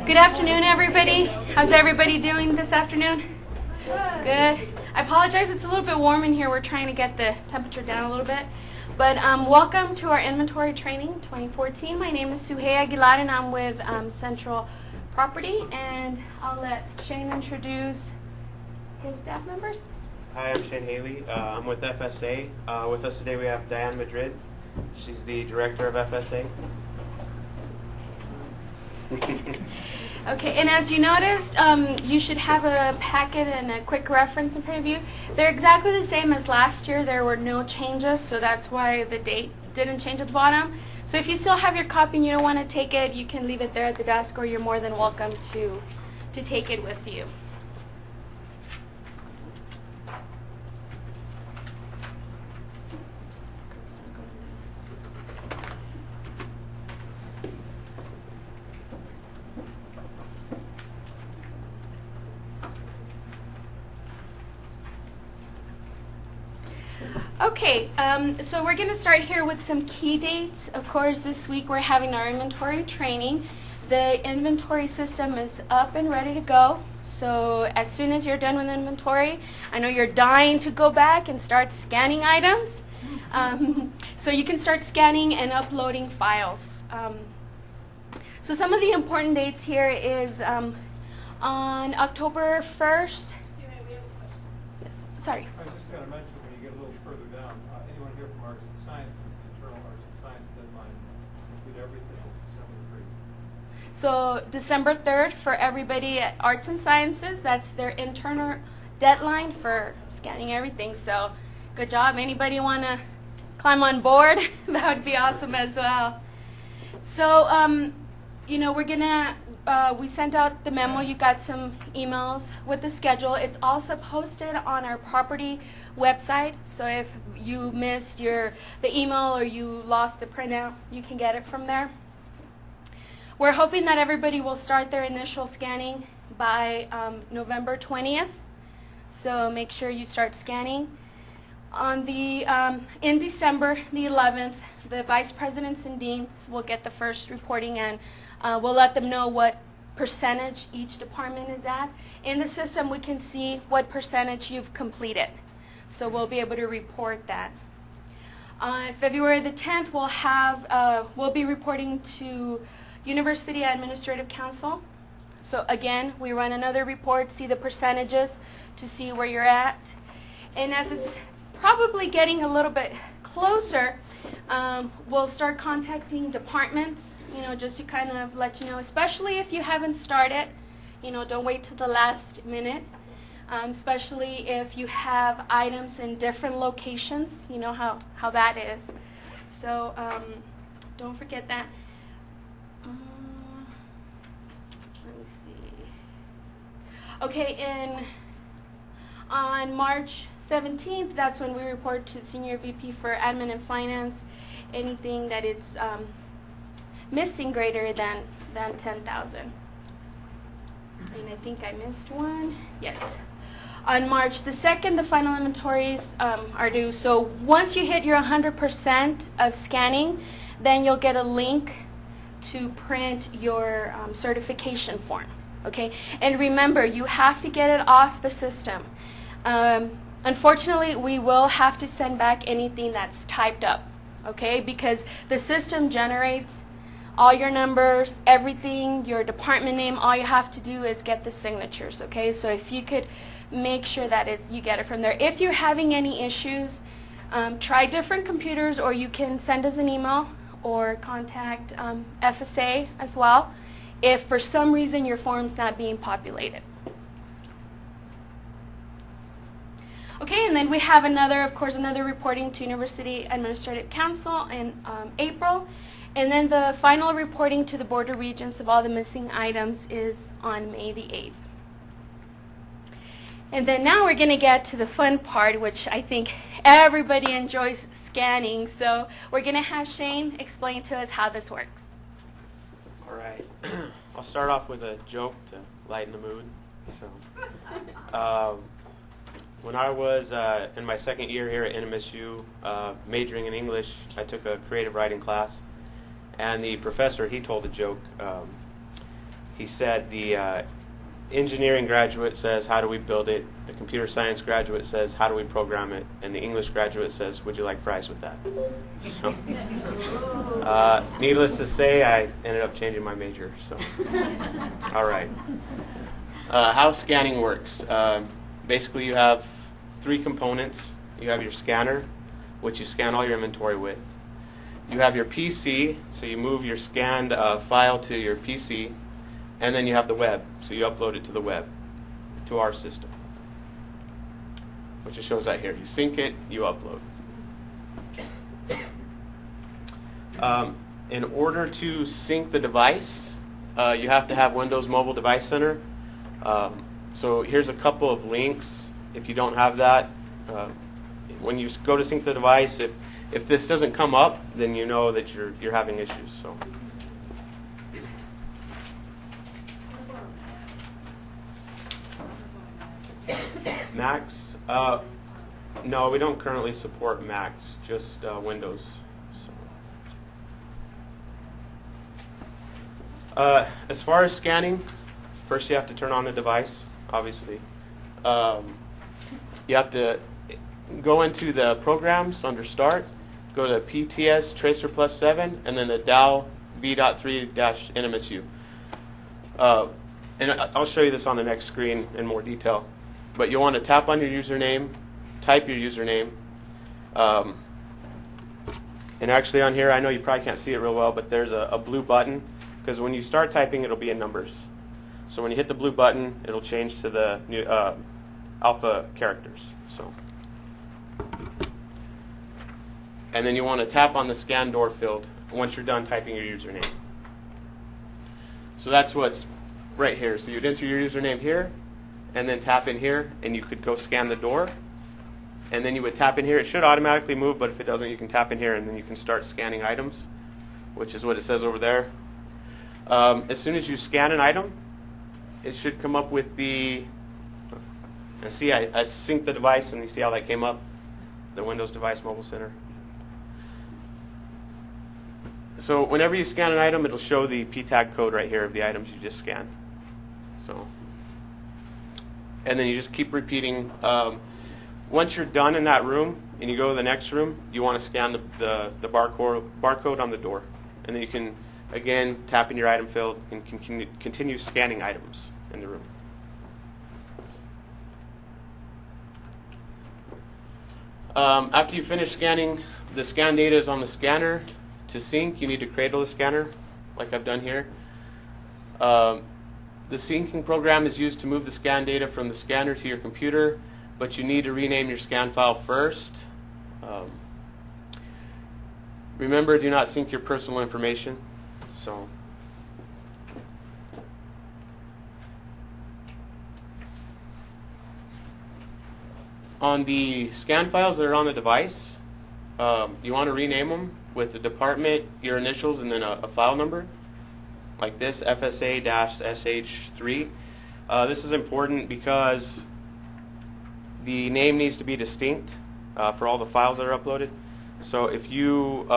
Good afternoon, everybody. How's everybody doing this afternoon? Good. I apologize, it's a little bit warm in here. We're trying to get the temperature down a little bit. But welcome to our Inventory Training 2014. My name is Suhey Aguilar, and I'm with Central Property. And I'll let Shane introduce his staff members. Hi, I'm Shane Haley. I'm with FSA. With us today we have Diane Madrid. She's the director of FSA. Okay, and as you noticed, you should have a packet and a quick reference in front of you. They're exactly the same as last year. There were no changes, so that's why the date didn't change at the bottom. So if you still have your copy and you don't want to take it, you can leave it there at the desk, or you're more than welcome to take it with you. Okay, so we're going to start here with some key dates. Of course, this week we're having our inventory training. The inventory system is up and ready to go. So as soon as you're done with inventory, I know you're dying to go back and start scanning items. So you can start scanning and uploading files. So some of the important dates here is on October 1st. Yes, sorry. I was just going to mention, when you get a little further down, anyone here from Arts and Science, the internal Arts and Science deadline include everything December 3rd. So December 3rd for everybody at Arts and Sciences, that's their internal deadline for scanning everything. So good job. Anybody want to climb on board? That would be awesome as well. So, you know, we're going to, we sent out the memo. You got some emails with the schedule. It's also posted on our property website. So if you missed the email or you lost the printout, you can get it from there. We're hoping that everybody will start their initial scanning by November 20th. So make sure you start scanning. On the in December the 11th, the vice presidents and deans will get the first reporting, and we'll let them know what percentage each department is at. In the system, we can see what percentage you've completed. So we'll be able to report that. February the 10th, we'll be reporting to University Administrative Council. So again, we run another report, see the percentages to see where you're at. And as it's probably getting a little bit closer, we'll start contacting departments, you know, just to kind of let you know, especially if you haven't started, you know, don't wait till the last minute, especially if you have items in different locations, you know how that is. So don't forget that. Let me see. Okay, on March 17th, that's when we report to Senior VP for Admin and Finance anything that is missing greater than 10,000. And I think I missed one. Yes. On March the 2nd, the final inventories are due. So once you hit your 100% of scanning, then you'll get a link to print your certification form. Okay? And remember, you have to get it off the system. Unfortunately, we will have to send back anything that's typed up, okay? Because the system generates all your numbers, everything, your department name. All you have to do is get the signatures, okay? So if you could make sure that you get it from there. If you're having any issues, try different computers, or you can send us an email or contact FSA as well if for some reason your form's not being populated. Okay, and then we have another reporting to University Administrative Council in April. And then the final reporting to the Board of Regents of all the missing items is on May the 8th. And then now we're going to get to the fun part, which I think everybody enjoys scanning. So we're going to have Shane explain to us how this works. All right. I'll start off with a joke to lighten the mood. So, when I was in my second year here at NMSU, majoring in English, I took a creative writing class. And the professor, he told a joke. he said the engineering graduate says, how do we build it? The computer science graduate says, how do we program it? And the English graduate says, would you like fries with that? So, needless to say, I ended up changing my major. So, all right. How scanning works. Basically, you have three components. You have your scanner, which you scan all your inventory with. You have your PC, so you move your scanned file to your PC. And then you have the web, so you upload it to the web, to our system, which it shows that here. You sync it, you upload. In order to sync the device, you have to have Windows Mobile Device Center. So here's a couple of links. If you don't have that, when you go to sync the device, if this doesn't come up, then you know that you're having issues. So. Macs? No, we don't currently support Macs, just Windows. So. As far as scanning, first you have to turn on the device, obviously. You have to go into the programs under Start, go to PTS Tracer Plus 7, and then the DAO V.3-NMSU. And I'll show you this on the next screen in more detail. But you'll want to tap on your username, type your username. And actually on here, I know you probably can't see it real well, but there's a blue button, because when you start typing, it'll be in numbers. So when you hit the blue button, it'll change to the new, alpha characters. So. And then you want to tap on the scan door field once you're done typing your username. So that's what's right here. So you'd enter your username here, and then tap in here, and you could go scan the door. And then you would tap in here. It should automatically move, but if it doesn't, you can tap in here, and then you can start scanning items, which is what it says over there. As soon as you scan an item, it should come up with the, and see, I synced the device, and you see how that came up, the Windows Device Mobile Center. So whenever you scan an item, it'll show the P-tag code right here of the items you just scanned. So. And then you just keep repeating. Once you're done in that room and you go to the next room, you want to scan the barcode on the door. And then you can, again, tap in your item field and continue scanning items in the room. After you finish scanning, the scan data is on the scanner. To sync, you need to cradle the scanner, like I've done here. The syncing program is used to move the scan data from the scanner to your computer, but you need to rename your scan file first. Remember, do not sync your personal information. So, on the scan files that are on the device, you want to rename them with the department, your initials, and then a file number, like this, FSA-SH3. This is important because the name needs to be distinct for all the files that are uploaded. So if you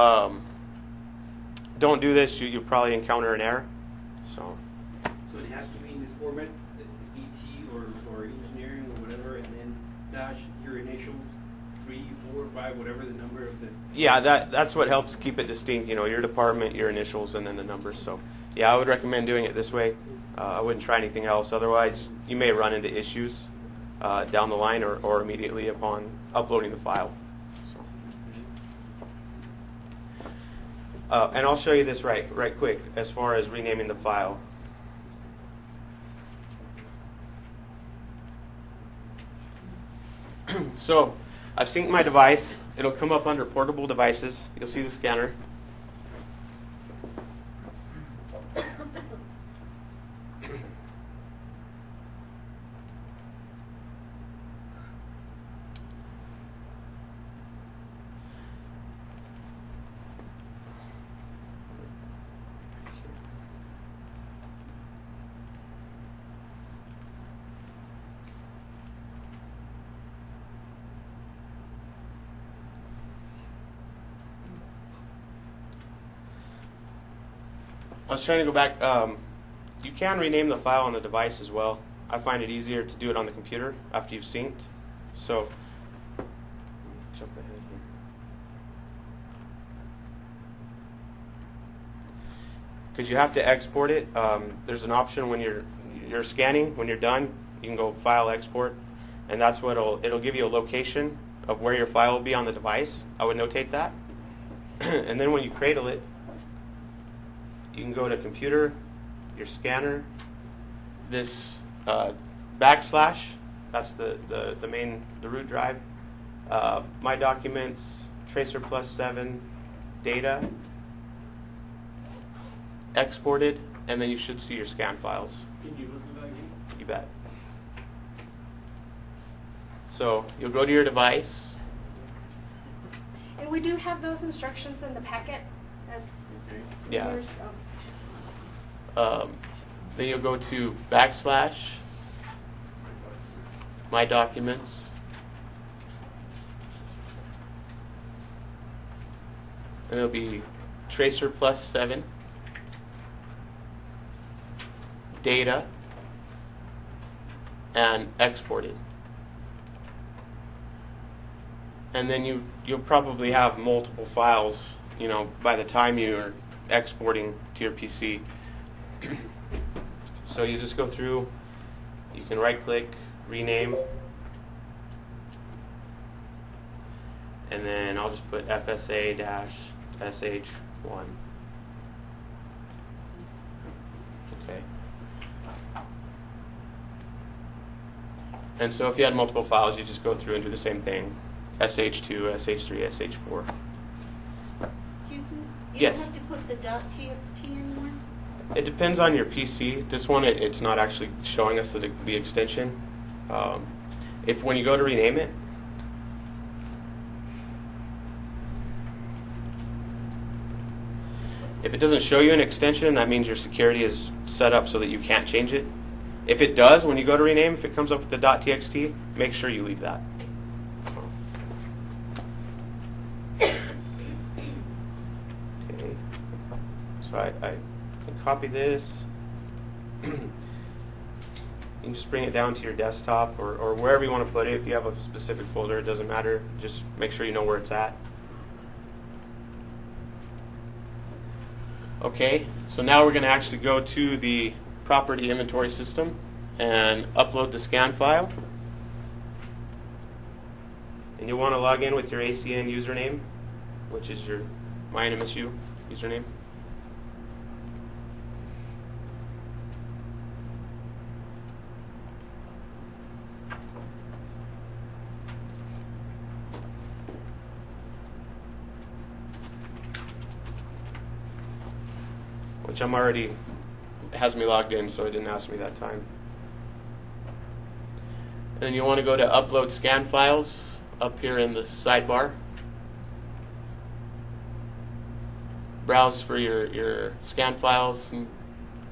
don't do this, you'll probably encounter an error. So it has to be in this format, ET or engineering or whatever, and then dash your initials, 3, 4, 5, whatever the number of the... Yeah, that's what helps keep it distinct, you know, your department, your initials, and then the numbers. So yeah, I would recommend doing it this way. I wouldn't try anything else. Otherwise, you may run into issues down the line or immediately upon uploading the file. So. And I'll show you this right quick as far as renaming the file. So I've synced my device. It'll come up under portable devices. You'll see the scanner. I was trying to go back. You can rename the file on the device as well. I find it easier to do it on the computer after you've synced. So, jump ahead here. Because you have to export it. There's an option when you're scanning. When you're done, you can go File, Export, and that's what it'll give you a location of where your file will be on the device. I would notate that. And then when you cradle it, you can go to Computer, your scanner, this backslash, that's the root drive, My Documents, Tracer +7, Data, Exported, and then you should see your scan files. Can you look at that again? You bet. So you'll go to your device. And we do have those instructions in the packet. That's Yeah. yours. Then you'll go to backslash, My Documents, and it'll be Tracer +7, Data, and Exported. And then you'll probably have multiple files, by the time you're exporting to your PC. So you just go through, you can right-click, rename, and then I'll just put FSA-SH1. Okay. And so if you had multiple files, you just go through and do the same thing. SH2, SH3, SH4. Excuse me? You Yes. don't have to put the .txt anymore? It depends on your PC. This one, it's not actually showing us the extension. If when you go to rename it, if it doesn't show you an extension, that means your security is set up so that you can't change it. If it does, when you go to rename, if it comes up with the .txt, make sure you leave that. Okay. So I can copy this. You can just bring it down to your desktop or wherever you want to put it. If you have a specific folder, it doesn't matter. Just make sure you know where it's at. Okay, so now we're going to actually go to the property inventory system and upload the scan file. And you'll want to log in with your ACN username, which is your MyNMSU username. Which I'm already, has me logged in, so it didn't ask me that time. And then you want to go to Upload Scan Files up here in the sidebar. Browse for your scan files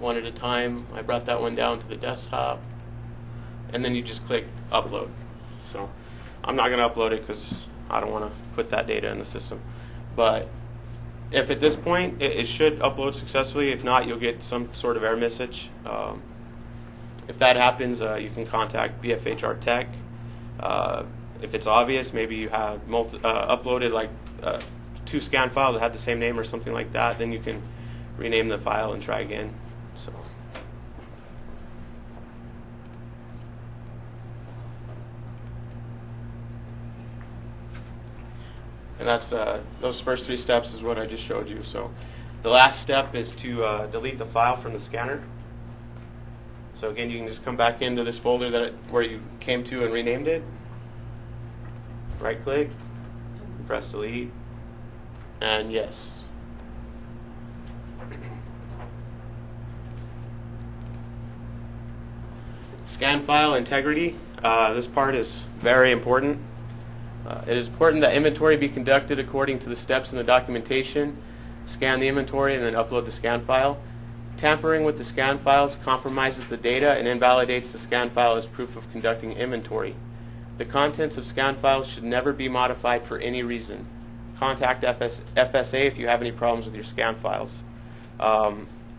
one at a time. I brought that one down to the desktop. And then you just click Upload. So I'm not going to upload it because I don't want to put that data in the system. But if at this point it should upload successfully, if not, you'll get some sort of error message. If that happens, you can contact BFHR Tech. If it's obvious, maybe you have uploaded like 2 scan files that had the same name or something like that, then you can rename the file and try again. So. And that's those first 3 steps is what I just showed you. So the last step is to delete the file from the scanner. So again, you can just come back into this folder where you came to and renamed it. Right click, press delete, and yes. Scan file integrity. This part is very important. It is important that inventory be conducted according to the steps in the documentation. Scan the inventory and then upload the scan file. Tampering with the scan files compromises the data and invalidates the scan file as proof of conducting inventory. The contents of scan files should never be modified for any reason. Contact FSA if you have any problems with your scan files.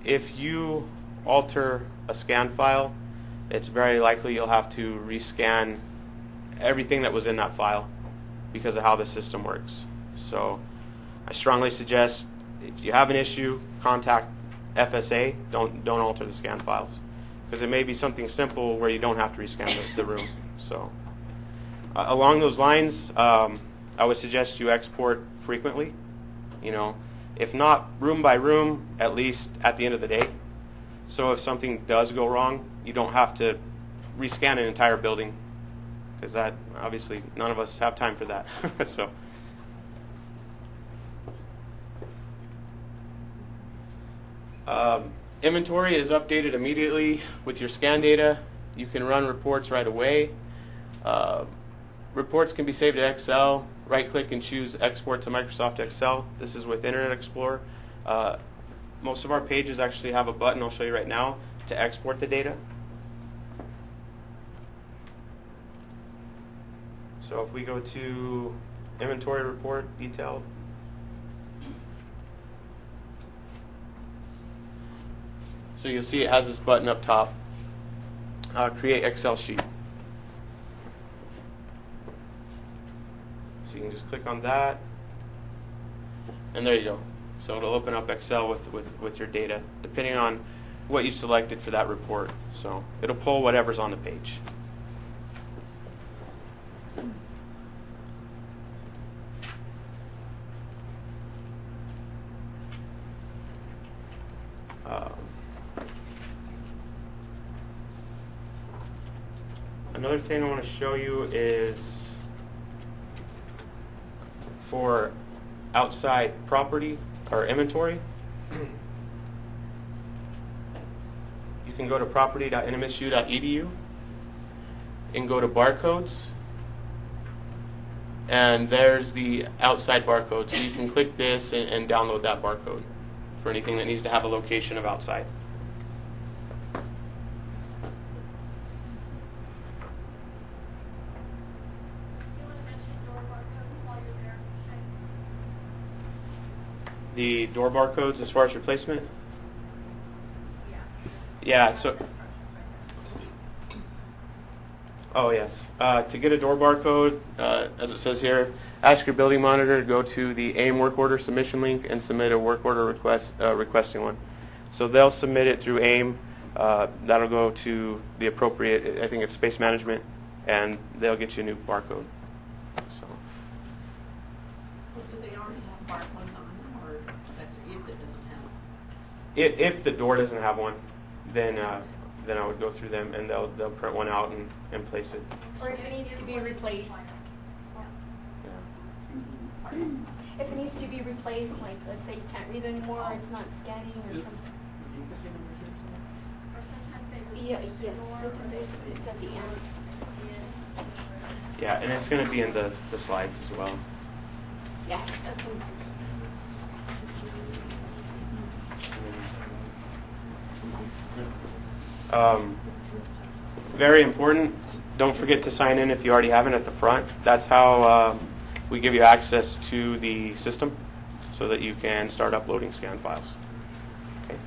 If you alter a scan file, it's very likely you'll have to rescan everything that was in that file because of how the system works. So I strongly suggest if you have an issue, contact FSA. Don't alter the scan files, because it may be something simple where you don't have to rescan the room. So along those lines, I would suggest you export frequently. You know, if not room by room, at least at the end of the day. So if something does go wrong, you don't have to rescan an entire building, because that obviously none of us have time for that. So. Inventory is updated immediately with your scan data. You can run reports right away. Reports can be saved to Excel. Right-click and choose Export to Microsoft Excel. This is with Internet Explorer. Most of our pages actually have a button, I'll show you right now, to export the data. So if we go to Inventory Report, Detailed, so you'll see it has this button up top, Create Excel Sheet. So you can just click on that, and there you go. So it'll open up Excel with your data, depending on what you selected for that report. So it'll pull whatever's on the page. Another thing I want to show you is for outside property or inventory. You can go to property.nmsu.edu and go to barcodes, and there's the outside barcode. So you can click this and download that barcode for anything that needs to have a location of outside. The door barcodes as far as replacement? Yeah, so, oh yes. To get a door barcode, as it says here, ask your building monitor to go to the AIM work order submission link and submit a work order request, requesting one. So they'll submit it through AIM. That'll go to the appropriate, I think it's space management, and they'll get you a new barcode. So. Well, do they already have barcodes on them, or that's if it doesn't have them? If the door doesn't have one, then I would go through them and they'll print one out and place it. Or if it needs to be replaced. Yeah. If it needs to be replaced, like let's say you can't read anymore, or it's not scanning or something. Yeah, yes, it's at the end. Yeah, and it's going to be in the slides as well. Yeah, it's at the very important, don't forget to sign in if you already haven't at the front. That's how we give you access to the system so that you can start uploading scan files. Okay.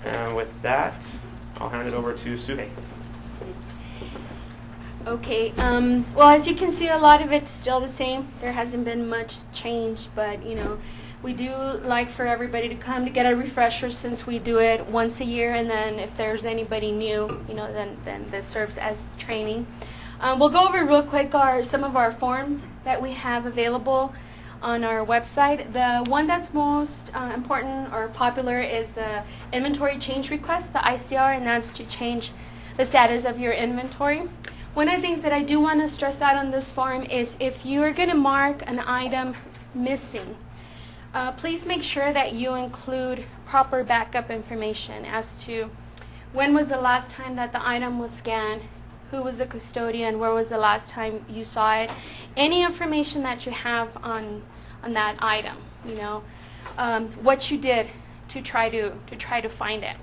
And with that, I'll hand it over to Sue. Okay, well, as you can see, a lot of it's still the same. There hasn't been much change, but you know, we do like for everybody to come to get a refresher, since we do it once a year, and then if there's anybody new, you know, then this serves as training. We'll go over real quick some of our forms that we have available on our website. The one that's most important or popular is the inventory change request, the ICR, and that's to change the status of your inventory. One of the things that I do want to stress out on this form is if you are going to mark an item missing, please make sure that you include proper backup information as to when was the last time that the item was scanned, who was the custodian, where was the last time you saw it, any information that you have on that item, you know, what you did to try to find it.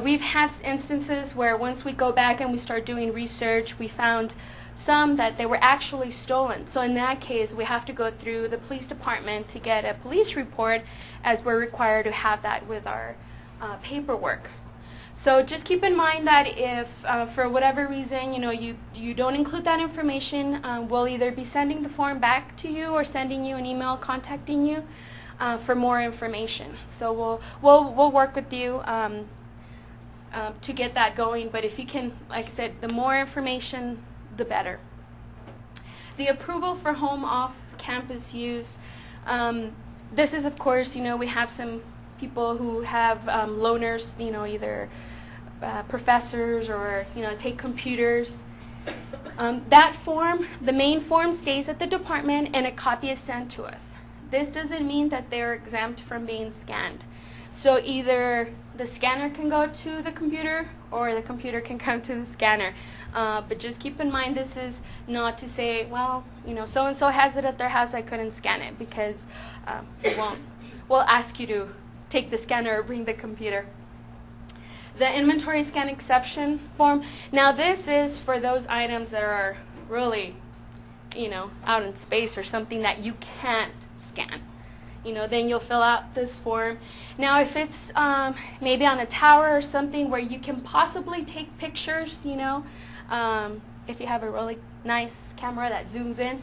We've had instances where once we go back and we start doing research, we found some that they were actually stolen. So in that case, we have to go through the police department to get a police report, as we're required to have that with our paperwork. So just keep in mind that if for whatever reason you don't include that information, we'll either be sending the form back to you or sending you an email contacting you for more information. So we'll work with you to get that going. But if you can, like I said, the more information, the better. The approval for home off-campus use. This is, of course, we have some people who have loaners, either professors or, take computers. That form, the main form, stays at the department and a copy is sent to us. This doesn't mean that they're exempt from being scanned. So either the scanner can go to the computer or the computer can come to the scanner. But just keep in mind, this is not to say, well, so-and-so has it at their house, I couldn't scan it, because we'll ask you to take the scanner or bring the computer. The inventory scan exception form. Now this is for those items that are really, out in space or something that you can't scan. Then you'll fill out this form. Now if it's maybe on a tower or something where you can possibly take pictures, if you have a really nice camera that zooms in,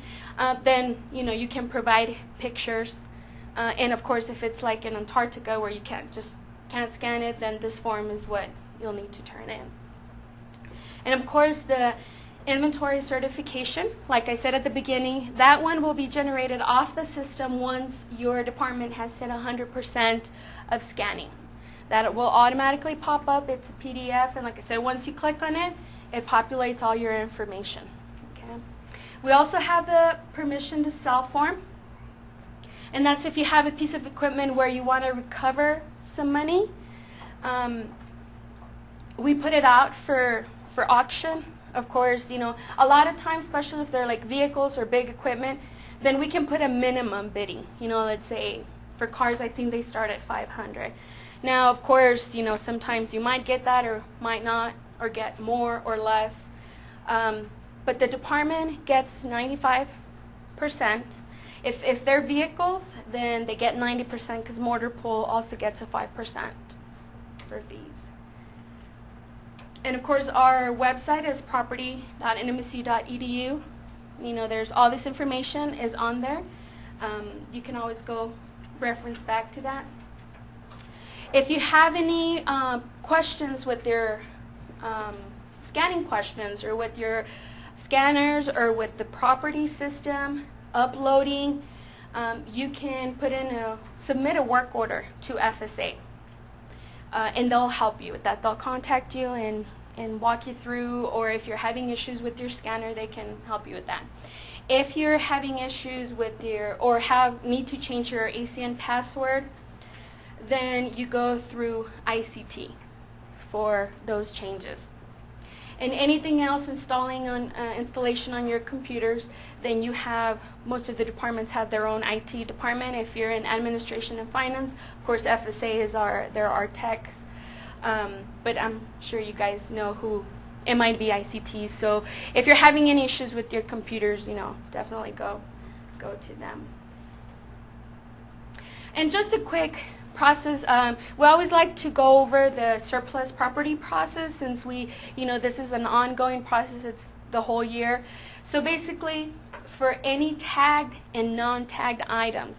then you can provide pictures. And of course, if it's like in Antarctica where you can't scan it, then this form is what you'll need to turn in. And of course, the inventory certification, like I said at the beginning, that one will be generated off the system once your department has hit 100% of scanning. That will automatically pop up. It's a PDF, and like I said, once you click on it, it populates all your information. Okay. We also have the permission to sell form. And that's if you have a piece of equipment where you want to recover some money. We put it out for auction. Of course, a lot of times, especially if they're like vehicles or big equipment, then we can put a minimum bidding. Let's say for cars, I think they start at $500. Now, of course, sometimes you might get that or might not, or get more or less. But the department gets 95%. If they're vehicles, then they get 90% because Mortar Pool also gets a 5% for fees. And of course, our website is property.nmsu.edu. There's all this information is on there. You can always go reference back to that. If you have any questions with your scanning questions or with your scanners or with the property system, uploading, you can submit a work order to FSA, and they'll help you with that. They'll contact you and walk you through, or if you're having issues with your scanner, they can help you with that. If you're having issues with need to change your ACN password, then you go through ICT for those changes. And anything else installation on your computers, then you have, most of the departments have their own IT department. If you're in administration and finance, of course FSA is they're our techs. But I'm sure you guys know who it might be, ICT. So if you're having any issues with your computers, definitely go to them. And just a quick process. We always like to go over the surplus property process, since this is an ongoing process. It's the whole year. So basically, for any tagged and non-tagged items,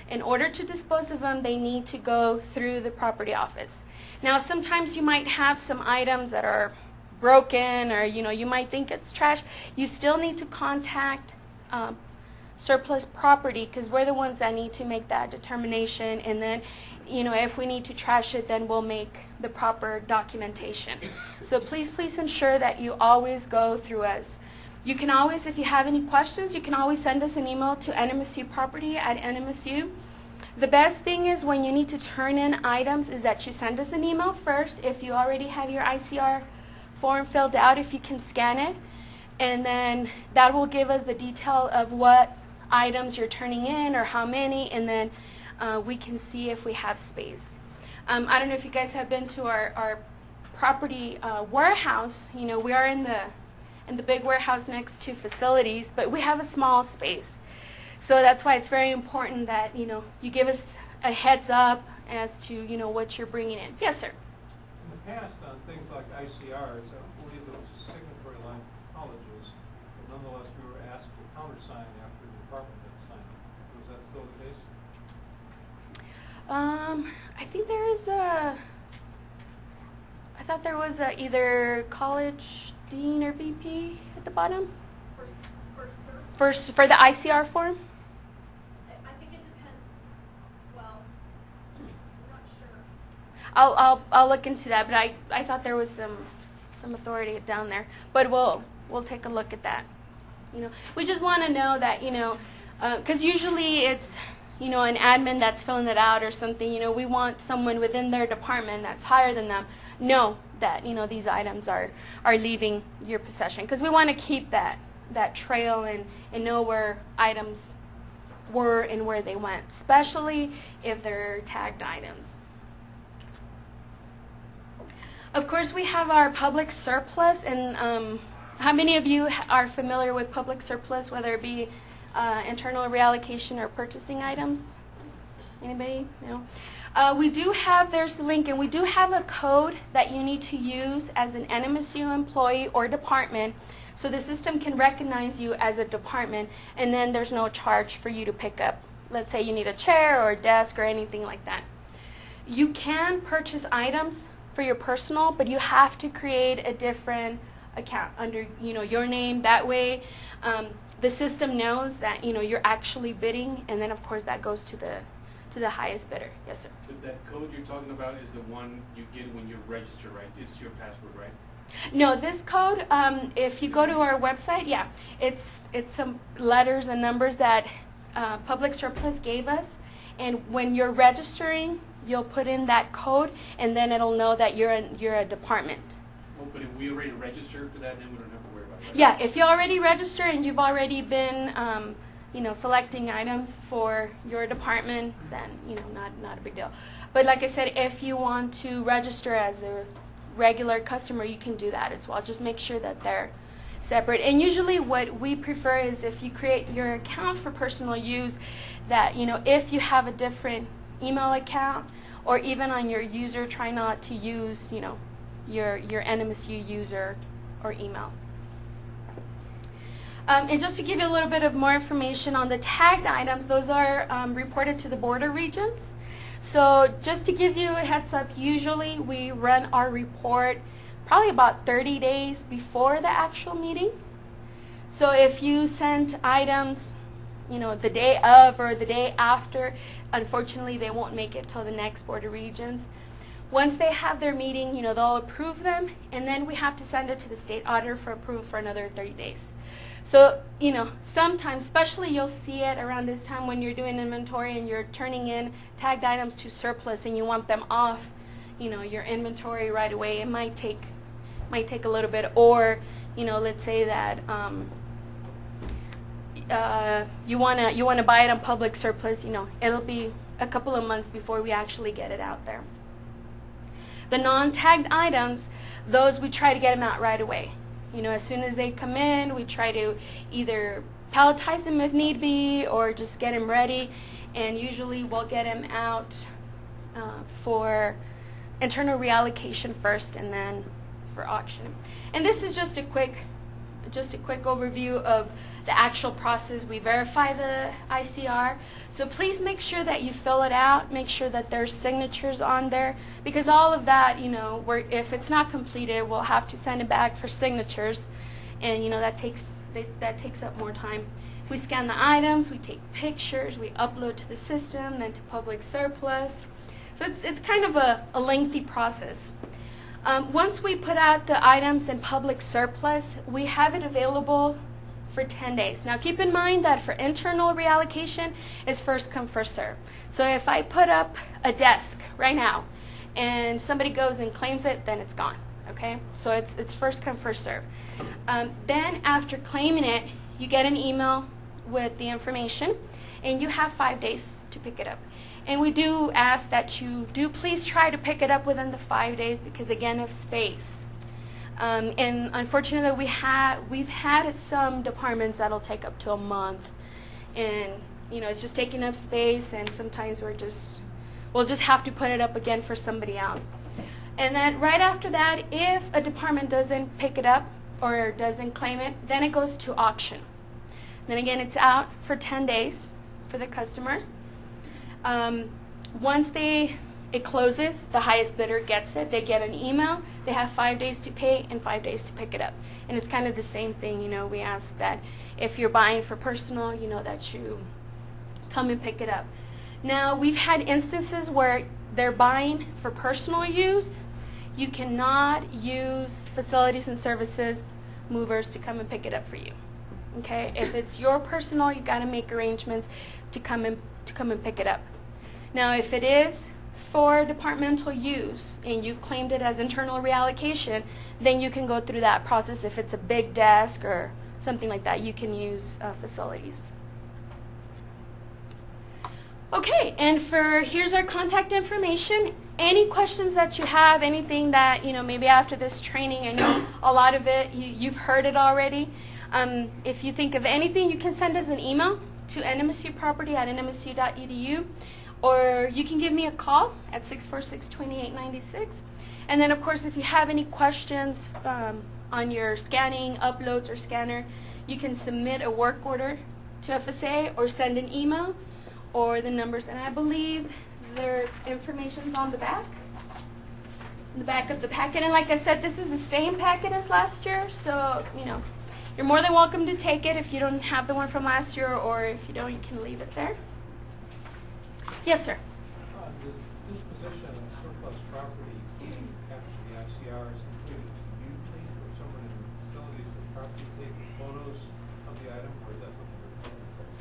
in order to dispose of them, they need to go through the property office. Now, sometimes you might have some items that are broken, or you might think it's trash. You still need to contact surplus property, because we're the ones that need to make that determination, and then if we need to trash it, then we'll make the proper documentation. So please ensure that you always go through us. You can always, if you have any questions, you can always send us an email to nmsuproperty@nmsu. The best thing is, when you need to turn in items, is that you send us an email first. If you already have your ICR form filled out, if you can scan it, and then that will give us the detail of what items you're turning in or how many, and then we can see if we have space. I don't know if you guys have been to our property warehouse. We are in the big warehouse next to facilities, but we have a small space. So that's why it's very important that you give us a heads up, as to, you know, what you're bringing in. Yes, sir. In the past, on things like ICRs, I believe there was a signatory line for colleges, but nonetheless, we were asked to countersign after the department had signed. Was that still the case? I think there is a, I thought there was a either college dean or VP at the bottom. First for the ICR form? I think it depends. Well, I'm not sure. I'll look into that, but I thought there was some authority down there. But we'll take a look at that. You know, we just want to know that, you know, because usually it's, you know, an admin that's filling it out or something. You know, we want someone within their department that's higher than them know that, you know, these items are leaving your possession, because we want to keep that trail and know where items were and where they went, especially if they're tagged items. Of course, we have our public surplus, and how many of you are familiar with public surplus, whether it be internal reallocation or purchasing items? Anybody? No? We do have, there's the link, and we do have a code that you need to use as an NMSU employee or department, so the system can recognize you as a department, and then there's no charge for you to pick up. Let's say you need a chair or a desk or anything like that. You can purchase items for your personal, but you have to create a different account under, you know, your name. That way the system knows that, you know, you're actually bidding, and then of course that goes to the highest bidder. Yes, sir. But that code you're talking about is the one you get when you register, right? It's your password, right? No, this code, if you go to our website, yeah, it's some letters and numbers that Public Surplus gave us, and when you're registering, you'll put in that code, and then it'll know that you're a department. Well, but if we already registered for that, then we don't have to worry about that. Yeah, if you already register and you've already been, you know, selecting items for your department, then, you know, not a big deal. But like I said, if you want to register as a regular customer, you can do that as well. Just make sure that they're separate. And usually what we prefer is if you create your account for personal use, that, you know, if you have a different email account or even on your user, try not to use, you know, your NMSU user or email. And just to give you a little bit of more information on the tagged items, those are reported to the border regions. So just to give you a heads up, usually we run our report probably about 30 days before the actual meeting. So if you sent items, you know, the day of or the day after, unfortunately they won't make it till the next border regions. Once they have their meeting, you know, they'll approve them, and then we have to send it to the state auditor for approval for another 30 days. So, you know, sometimes, especially you'll see it around this time when you're doing inventory and you're turning in tagged items to surplus and you want them off, you know, your inventory right away. It might take a little bit, or, you know, let's say that you wanna buy it on public surplus. You know, it'll be a couple of months before we actually get it out there. The non-tagged items, those we try to get them out right away. You know, as soon as they come in, we try to either palletize them if need be or just get them ready, and usually we'll get them out for internal reallocation first and then for auction. And this is just a quick overview of the actual process. We verify the ICR, so please make sure that you fill it out, make sure that there's signatures on there, because all of that, you know, if it's not completed, we'll have to send it back for signatures, and you know, that takes up more time. We scan the items, we take pictures, we upload to the system, then to public surplus. So it's kind of a lengthy process. Once we put out the items in public surplus, we have it available for 10 days. Now keep in mind that for internal reallocation, it's first come, first serve. So if I put up a desk right now and somebody goes and claims it, then it's gone. Okay? So it's first come, first serve. Then after claiming it, you get an email with the information, and you have 5 days to pick it up. And we do ask that you do please try to pick it up within the 5 days, because again of space. And unfortunately we've had some departments that'll take up to a month, and you know, it's just taking up space, and sometimes we'll We'll just have to put it up again for somebody else. And then right after that, if a department doesn't pick it up or doesn't claim it, then it goes to auction. Then again, it's out for 10 days for the customers. Once it closes, the highest bidder gets it. They get an email. They have 5 days to pay and 5 days to pick it up. And it's kind of the same thing. You know, we ask that if you're buying for personal, you know, that you come and pick it up. Now, we've had instances where they're buying for personal use. You cannot use facilities and services movers to come and pick it up for you. Okay? If it's your personal, you got to make arrangements to come and pick it up. Now, if it is for departmental use and you claimed it as internal reallocation, then you can go through that process. If it's a big desk or something like that, you can use facilities. Okay, and here's our contact information. Any questions that you have, anything that, you know, maybe after this training, I know a lot of it, you've heard it already. If you think of anything, you can send us an email to nmsuproperty@nmsu.edu, or you can give me a call at 646-2896. And then, of course, if you have any questions on your scanning, uploads, or scanner, you can submit a work order to FSA or send an email or the numbers. And I believe their information's on the back of the packet. And like I said, this is the same packet as last year, so, you know, you're more than welcome to take it if you don't have the one from last year, or if you don't, you can leave it there. Yes, sir. The disposition of surplus property after the ICR is completed. Do you please, or someone in the facilities with property, take photos of the item, or is that something the public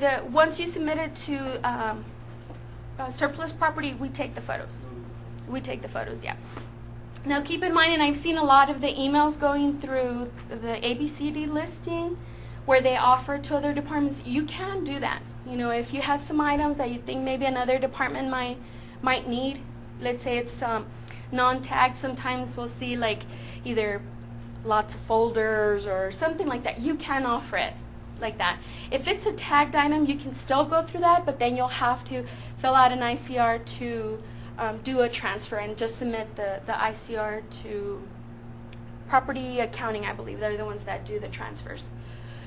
does? Once you submit it to surplus property, we take the photos. We take the photos, yeah. Now keep in mind, and I've seen a lot of the emails going through the ABCD listing where they offer to other departments. You can do that. You know, if you have some items that you think maybe another department might need, let's say it's non-tagged, sometimes we'll see like either lots of folders or something like that. You can offer it like that. If it's a tagged item, you can still go through that, but then you'll have to fill out an ICR to do a transfer and just submit the ICR to property accounting, I believe. They're the ones that do the transfers.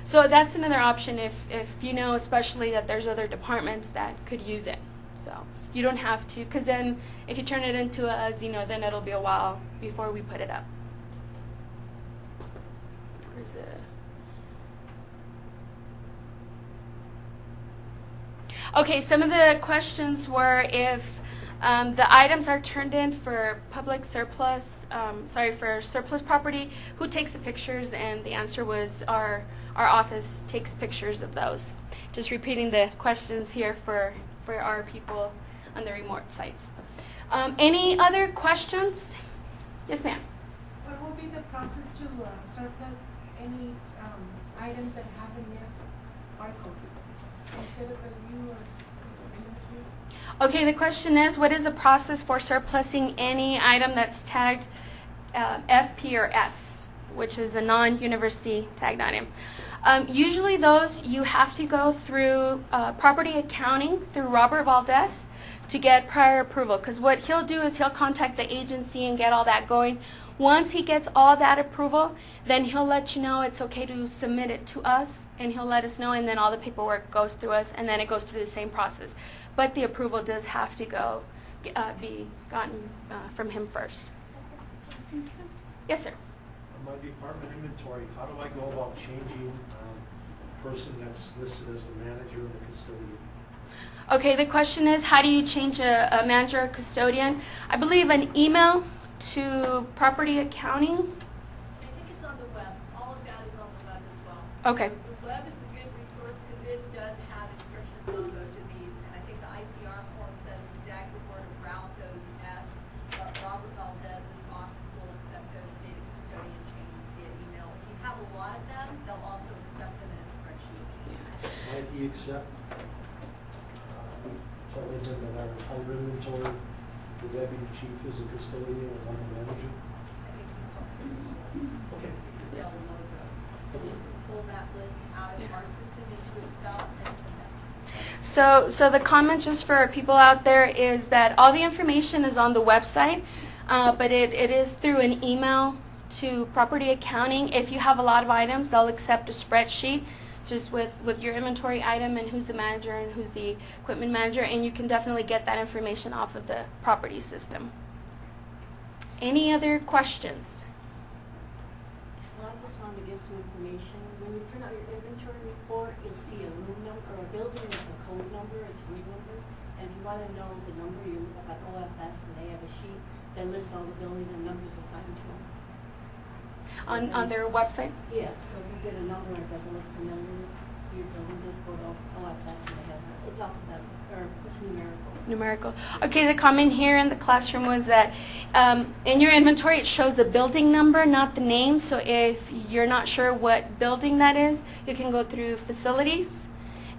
So that's another option if you know especially that there's other departments that could use it. So you don't have to, because then if you turn it into us, you know, then it'll be a while before we put it up. Where's it? Okay, some of the questions were if the items are turned in for public surplus, for surplus property, who takes the pictures? And the answer was our office takes pictures of those. Just repeating the questions here for our people on the remote sites. Any other questions? Yes, ma'am. What will be the process to surplus any items that haven't yet barcode instead of a U or NMC? Okay, the question is, what is the process for surplusing any item that's tagged FP or S, which is a non-university tagged item? Usually those you have to go through property accounting through Robert Valdez to get prior approval, because what he'll do is he'll contact the agency and get all that going. Once he gets all that approval, then he'll let you know it's okay to submit it to us, and he'll let us know, and then all the paperwork goes through us, and then it goes through the same process. But the approval does have to be gotten from him first. Yes, sir. On my department inventory, how do I go about changing the person that's listed as the manager or the custodian? Okay, the question is, how do you change a manager or custodian? I believe an email to property accounting. I think it's on the web. All of that is on the web as well. Okay. The web is a good resource because it does have instructions on both of these, and I think the ICR form says exactly where to route those Fs, but Robert Valdez's office will accept those data custodian changes via email. If you have a lot of them, they'll also accept them in a spreadsheet. Might he accept telling him that our entire inventory, the deputy chief is a custodian and I'm a manager? I think he's talking to us. Okay. Because they'll know those. So we can pull that list out of our system into Excel and send that to you. So the comment just for people out there is that all the information is on the website, but it is through an email to property accounting. If you have a lot of items, they'll accept a spreadsheet just with your inventory item and who's the manager and who's the equipment manager, and you can definitely get that information off of the property system. Any other questions? So I just wanted to give some information. When you print out your inventory report, you'll see a room number, or a building with a code number, it's a room number. And if you want to know the number, you look up at OFS and they have a sheet that lists all the buildings and numbers assigned to them. On their website? Yeah, so if you get a number that doesn't look familiar to your building, just go to OFS and they have it. It's alphabetical, or it's numerical. Numerical. Okay, the comment here in the classroom was that in your inventory it shows the building number, not the name. So if you're not sure what building that is, you can go through facilities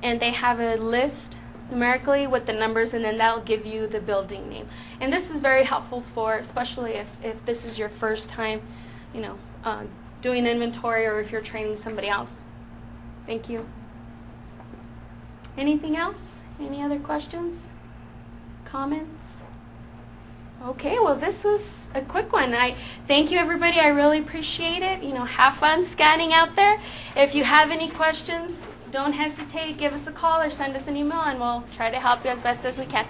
and they have a list numerically with the numbers, and then that'll give you the building name. And this is very helpful for, especially if this is your first time, you know, doing inventory, or if you're training somebody else. Thank you. Anything else? Any other questions? Comments? Okay, well this was a quick one. I thank you everybody. I really appreciate it. You know, have fun scanning out there. If you have any questions, don't hesitate. Give us a call or send us an email and we'll try to help you as best as we can.